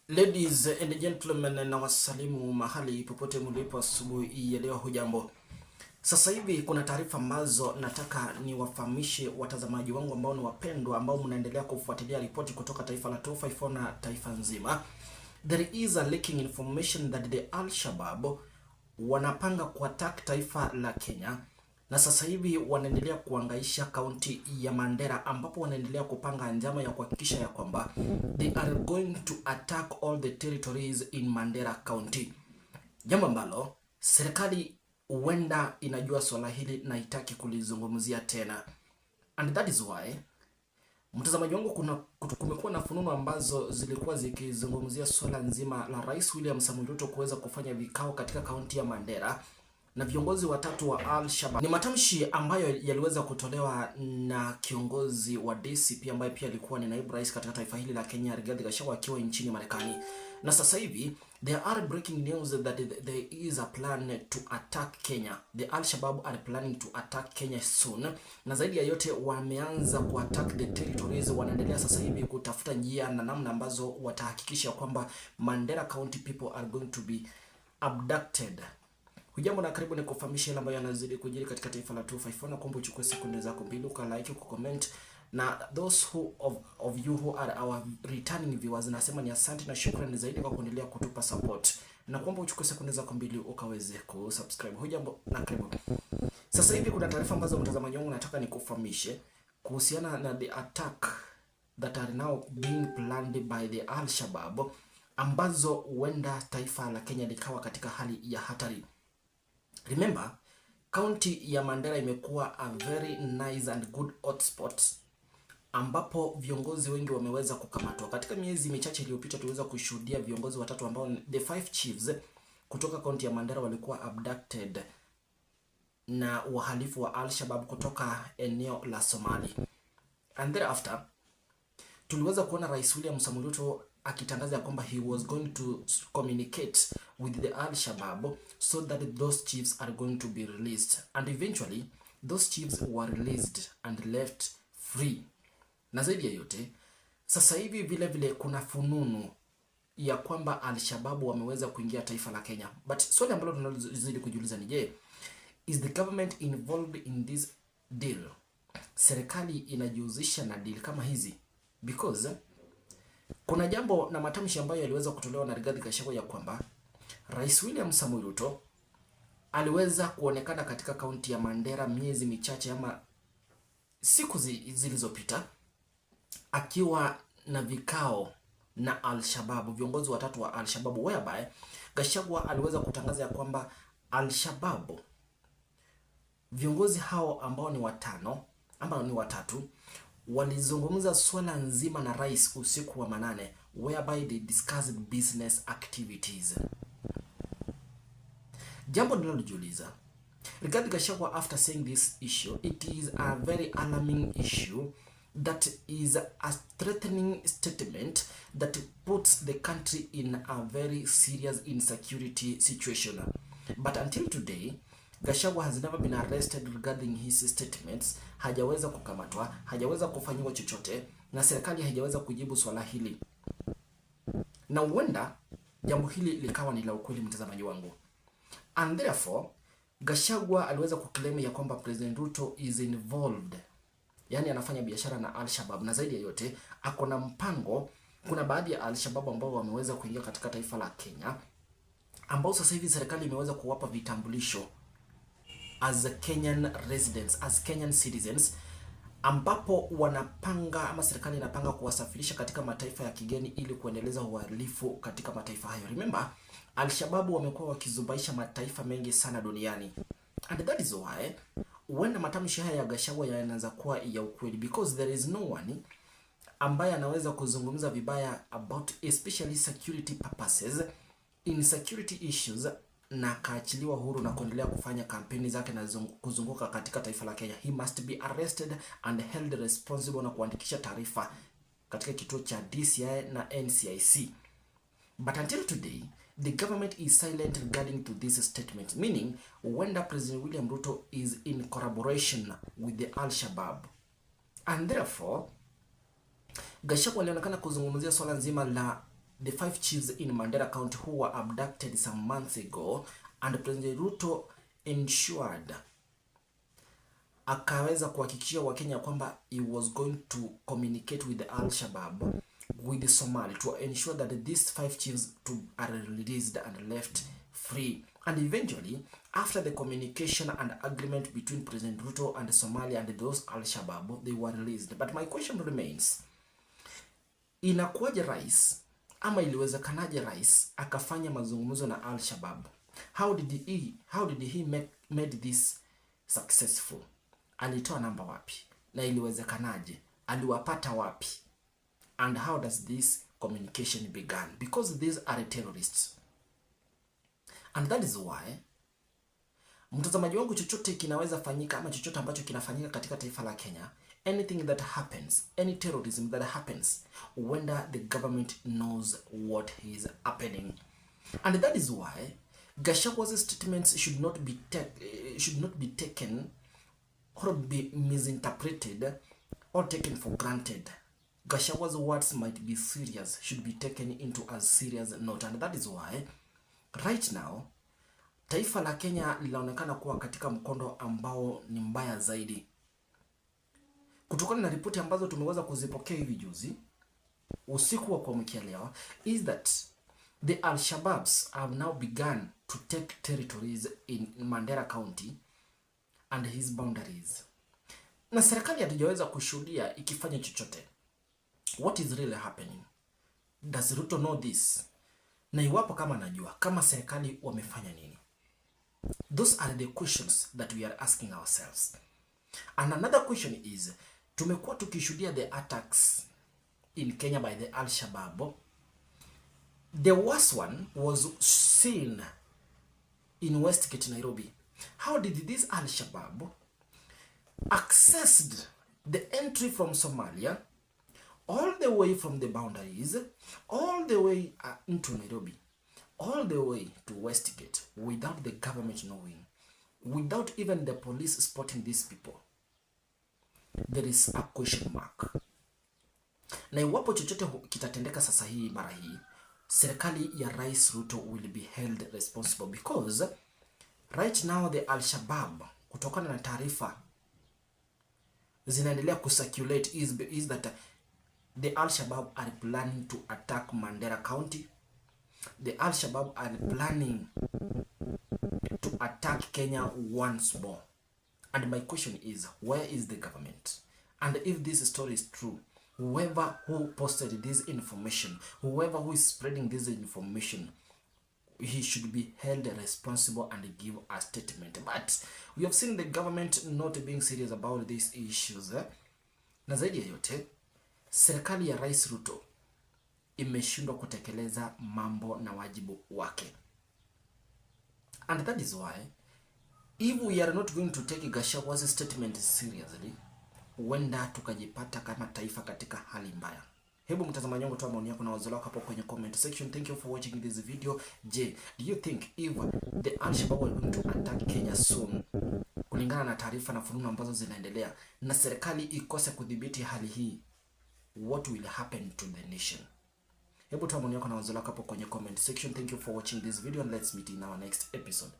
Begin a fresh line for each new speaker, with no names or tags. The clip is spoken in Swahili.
Ladies and gentlemen, na wasalimu mahali popote mlipo asubuhi ya leo, hujambo. Sasa hivi kuna taarifa ambazo nataka niwafahamishe watazamaji wangu ambao ni wapendwa, ambao mnaendelea kufuatilia ripoti kutoka taifa la 254 na taifa nzima. There is a leaking information that the Al-Shabaab wanapanga kuattack taifa la Kenya, na sasa hivi wanaendelea kuangaisha kaunti ya Mandera, ambapo wanaendelea kupanga njama ya kuhakikisha ya kwamba they are going to attack all the territories in Mandera County, jambo ambalo serikali huenda inajua swala hili na itaki kulizungumzia tena. And that is why, mtazamaji wangu, kumekuwa na fununu ambazo zilikuwa zikizungumzia swala nzima la Rais William Samoei Ruto kuweza kufanya vikao katika kaunti ya Mandera na viongozi watatu wa Al-Shabaab. Ni matamshi ambayo yaliweza kutolewa na kiongozi wa DCP ambaye pia alikuwa ni naibu rais katika taifa hili la Kenya, Rigathi Gachagua, akiwa nchini Marekani. Na sasa hivi there are breaking news that there is a plan to attack Kenya. The Al-Shabaab are planning to attack Kenya soon. Na zaidi ya yote wameanza ku attack the territories. Wanaendelea sasa hivi kutafuta njia na namna ambazo watahakikisha kwamba Mandera County people are going to be abducted. Hujambo na karibu ni kufahamisha yale ambayo yanazidi kujiri katika taifa la 254, na kuomba uchukue sekunde zako mbili ukalike, kucomment, na those of you who are our returning viewers, nasema ni asante na shukrani zaidi kwa kuendelea kutupa support, na kuomba uchukue sekunde zako mbili ukaweze kusubscribe. Hujambo na karibu. Sasa hivi kuna taarifa ambazo mtazamaji wangu nataka nikufahamishe kuhusiana na the attack that are now being planned by the Al-Shabaab, ambazo huenda taifa la Kenya likawa katika hali ya hatari. Remember, county ya Mandera imekuwa a very nice and good hotspot, ambapo viongozi wengi wameweza kukamatwa. Katika miezi michache iliyopita tuliweza kushuhudia viongozi watatu ambao the 5 chiefs kutoka county ya Mandera walikuwa abducted na wahalifu wa Al-Shabaab kutoka eneo la Somali. And thereafter tuliweza kuona Rais William Samoei Ruto akitangaza kwamba he was going to communicate with the Al-Shabaab so that those chiefs are going to be released, and eventually those chiefs were released and left free. Na zaidi ya yote sasa hivi vile kuna fununu ya kwamba Al-Shabaab wameweza kuingia taifa la Kenya, but swali ambalo tunazidi kujiuliza ni je, is the government involved in this deal? Serikali inajihusisha na deal kama hizi? Because kuna jambo na matamshi ambayo yaliweza kutolewa na Rigathi Gachagua ya kwamba Rais William Samoei Ruto aliweza kuonekana katika kaunti ya Mandera miezi michache ama siku zilizopita akiwa na vikao na Al-Shabaab, viongozi watatu wa Al-Shabaab, whereby Gachagua aliweza kutangaza ya kwamba Al-Shabaab, viongozi hao ambao ni watatu walizungumza swala nzima na rais usiku wa manane, whereby they discussed business activities. Jambo ninalojiuliza, Rigathi Gachagua, after saying this issue, it is a very alarming issue that is a threatening statement that puts the country in a very serious insecurity situation. But until today, Gachagua has never been arrested regarding his statements. Hajaweza kukamatwa, hajaweza kufanywa chochote, na serikali hajaweza kujibu swala hili. Na huenda jambo hili likawa ni la ukweli, mtazamaji wangu. And therefore, Gachagua aliweza kuklaim ya kwamba President Ruto is involved, yani anafanya biashara na Al-Shabaab, na zaidi ya yote ako na mpango. Kuna baadhi ya Al-Shabaab ambao wameweza kuingia katika taifa la Kenya, ambao sasa hivi serikali imeweza kuwapa vitambulisho as Kenyan residents, as Kenyan citizens, ambapo wanapanga ama serikali inapanga kuwasafirisha katika mataifa ya kigeni ili kuendeleza uhalifu katika mataifa hayo. Remember, Al-Shabaab wamekuwa wakizubaisha mataifa mengi sana duniani, and that is why when matamshi haya ya Gachagua yanaanza kuwa ya ukweli, because there is no one ambaye anaweza kuzungumza vibaya about especially security purposes, insecurity issues, na kaachiliwa huru na kuendelea kufanya kampeni zake na kuzunguka katika taifa la Kenya. He must be arrested and held responsible na kuandikisha taarifa katika kituo cha DCI na NCIC. But until today, the government is silent regarding to this statement, meaning when President William Ruto is in collaboration with the Al-Shabaab. And therefore, Gachagua alionekana kuzungumzia swala nzima la the 5 chiefs in Mandera County who were abducted some months ago, and President Ruto ensured, akaweza kuhakikishia Wakenya kwamba he was going to communicate with the Al-Shabaab, with the Somali, to ensure that these 5 chiefs are released and left free. And eventually, after the communication and agreement between President Ruto and Somalia and those Al-Shabaab, they were released. But my question remains, inakuwaje rais ama iliwezekanaje rais akafanya mazungumzo na Al-Shabaab? How did he made this successful? Alitoa namba wapi? Na iliwezekanaje? Aliwapata wapi? And how does this communication began? Because these are terrorists. And that is why, mtazamaji wangu, chochote kinaweza fanyika ama chochote ambacho kinafanyika katika taifa la Kenya, anything that happens, any terrorism that happens, when the government knows what is happening. And that is why Gachagwa's statements should not be taken or be misinterpreted or taken for granted. Gachagwa's words might be serious, should be taken into a serious note. And that is why right now taifa la Kenya linaonekana kuwa katika mkondo ambao ni mbaya zaidi, kutokana na ripoti ambazo tumeweza kuzipokea hivi juzi usiku wa kuamkia leo, is that the Al-Shabaabs have now begun to take territories in Mandera County and his boundaries. Na serikali hatujaweza kushuhudia ikifanya chochote. What is really happening? Does Ruto know this? Na iwapo kama anajua, kama serikali wamefanya nini? Those are the questions that we are asking ourselves. And another question is, tumekuwa tukishuhudia the attacks in Kenya by the Al-Shabaab. The worst one was seen in Westgate, Nairobi. How did this Al-Shabaab accessed the entry from Somalia all the way from the boundaries, all the way into Nairobi, all the way to Westgate, without the government knowing, without even the police spotting these people? There is a question mark. Na iwapo chochote kitatendeka sasa hii mara hii, serikali ya Rais Ruto will be held responsible, because right now the Al-Shabaab, kutokana na taarifa zinaendelea kucirculate, is that the Al-Shabaab are planning to attack Mandera County. The Al-Shabaab are planning to attack Kenya once more. And my question is, where is the government? And if this story is true, whoever who posted this information, whoever who is spreading this information, he should be held responsible and give a statement. But we have seen the government not being serious about these issues. Na zaidi ya yote, serikali ya Rais Ruto imeshindwa kutekeleza mambo na wajibu wake. And that is why, if we are not going to take Gachagwa's statement seriously, huenda tukajipata kama taifa katika hali mbaya. Hebu mtazamaji wangu, toa maoni yako na wazo lako hapo kwenye comment section. Thank you for watching this video. Je, do you think if the Al-Shabaab are going to attack Kenya soon, kulingana na taarifa na fununu ambazo zinaendelea, na serikali ikose kudhibiti hali hii, what will happen to the nation? Hebu toa maoni yako na wazo lako hapo kwenye comment section. Thank you for watching this video, and let's meet in our next episode.